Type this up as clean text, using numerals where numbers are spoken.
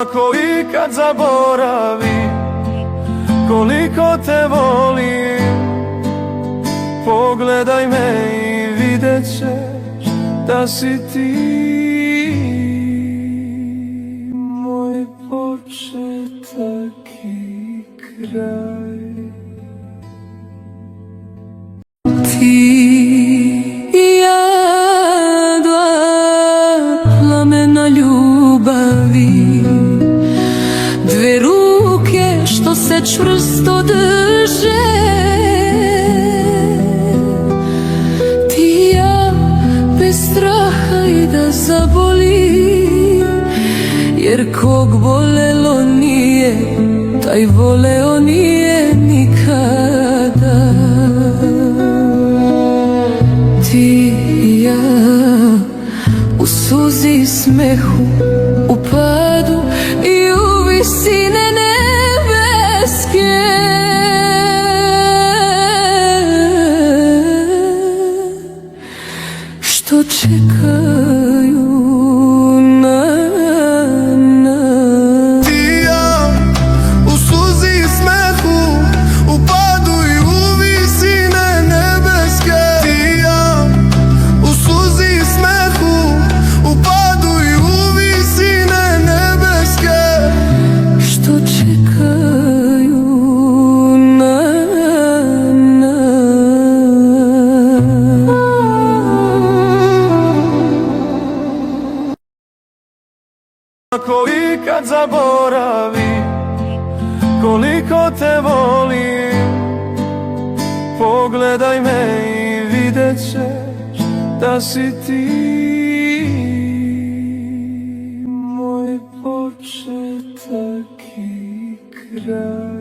Ako ikad zaboravim koliko te volim, pogledaj me i vidjet ćeš da si ti moj početak i kraj. Ti i ja, dva plamena ljubavi, dve ruke što se čvrsto drže. Ti i ja bez straha i da zaboli, jer kog bolelo nije, taj voleo nije nikada. Ti i ja u suzi i smehu, u padu i u visine nebeske. Što čekaju na nas. Ti i ja u suzi i smehu, u padu i u visine nebeske. Ti i ja u suzi i smehu, u padu i u visine nebeske. Što čekaju na nas. Ako ikad zaboravim koliko te volim, pogledaj me i vidjet ćeš da si ti moj početak i kraj.